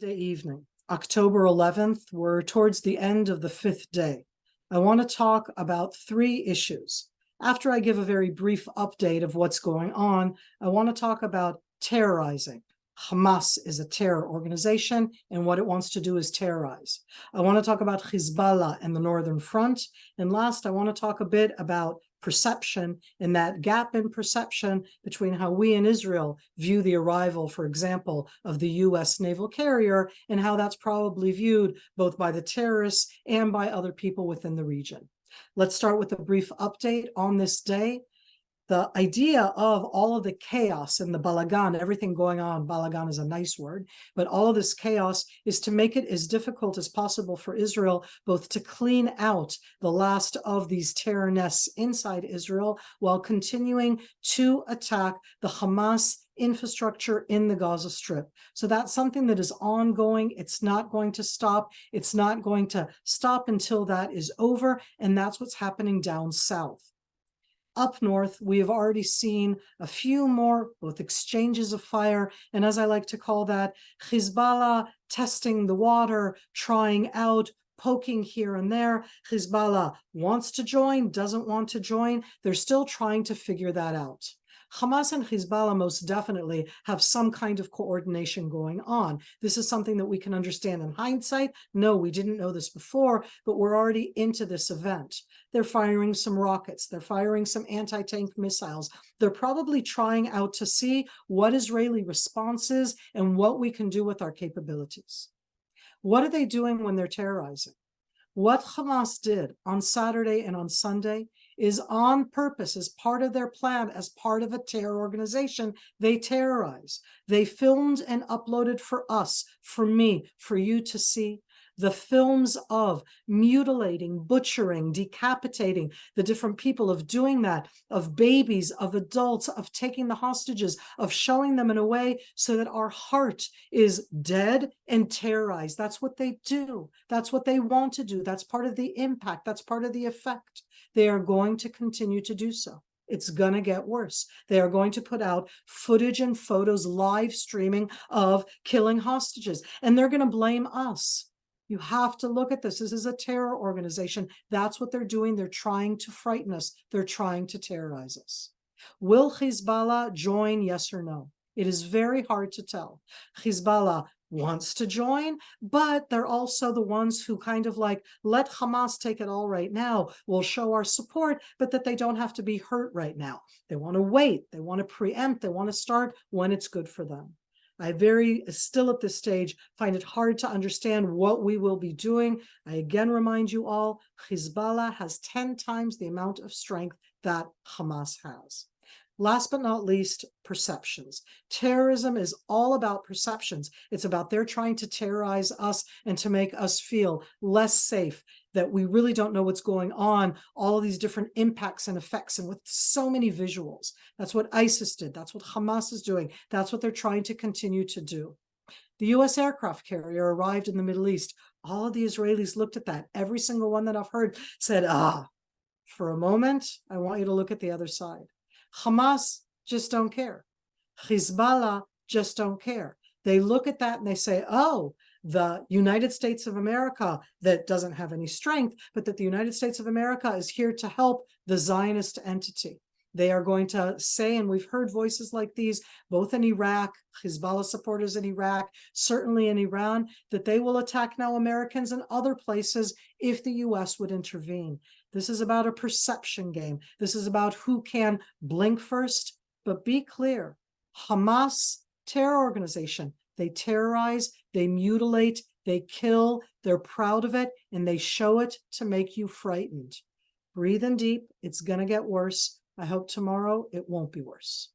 Wednesday evening, October 11th, we're towards the end of the fifth day. I want to talk about three issues. After I give a very brief update of what's going on, I want to talk about terrorizing. Hamas is a terror organization, and what it wants to do is terrorize. I want to talk about Hezbollah and the Northern Front. And last, I want to talk a bit about perception and that gap in perception between how we in Israel view the arrival, for example, of the U.S. naval carrier and how that's probably viewed both by the terrorists and by other people within the region. Let's start with a brief update on this day. The idea of all of the chaos and the balagan, everything going on, balagan is a nice word, but all of this chaos is to make it as difficult as possible for Israel, both to clean out the last of these terror nests inside Israel while continuing to attack the Hamas infrastructure in the Gaza Strip. So that's something that is ongoing. It's not going to stop. It's not going to stop until that is over. And that's what's happening down south. Up north, we have already seen a few more, both exchanges of fire, and as I like to call that, Hezbollah testing the water, trying out, poking here and there. Hezbollah wants to join, doesn't want to join. They're still trying to figure that out. Hamas and Hezbollah most definitely have some kind of coordination going on. This is something that we can understand in hindsight. No, we didn't know this before, but we're already into this event. They're firing some rockets. They're firing some anti-tank missiles. They're probably trying out to see what Israeli response is and what we can do with our capabilities. What are they doing when they're terrorizing? What Hamas did on Saturday and on Sunday is on purpose, as part of their plan, as part of a terror organization. They terrorize. They filmed and uploaded for us, for me, for you to see the films of mutilating, butchering, decapitating the different people, of doing that, of babies, of adults, of taking the hostages, of showing them in a way so that our heart is dead and terrorized. That's what they do. That's what they want to do. That's part of the impact. That's part of the effect. They are going to continue to do so. It's going to get worse. They are going to put out footage and photos, live streaming of killing hostages, and they're going to blame us. You have to look at this. This is a terror organization. That's what they're doing. They're trying to frighten us. They're trying to terrorize us. Will Hezbollah join, yes or no? It is very hard to tell. Hezbollah wants to join, but they're also the ones who kind of like, let Hamas take it all right now. We'll show our support, but that they don't have to be hurt right now. They want to wait. They want to preempt. They want to start when it's good for them. I still at this stage find it hard to understand what we will be doing. I again remind you all, Hezbollah has 10 times the amount of strength that Hamas has. Last but not least, perceptions. Terrorism is all about perceptions. It's about they're trying to terrorize us and to make us feel less safe, that we really don't know what's going on, all of these different impacts and effects, and with so many visuals. That's what ISIS did. That's what Hamas is doing. That's what they're trying to continue to do. The U.S. aircraft carrier arrived in the Middle East. All of the Israelis looked at that. Every single one that I've heard said, for a moment, I want you to look at the other side. Hamas just don't care. Hezbollah just don't care. They look at that and they say, oh, the United States of America that doesn't have any strength, but that the United States of America is here to help the Zionist entity. They are going to say, and we've heard voices like these, both in Iraq, Hezbollah supporters in Iraq, certainly in Iran, that they will attack now Americans in other places if the U.S. would intervene. This is about a perception game. This is about who can blink first, but be clear. Hamas, terror organization, they terrorize, they mutilate, they kill, they're proud of it, and they show it to make you frightened. Breathe in deep. It's going to get worse. I hope tomorrow it won't be worse.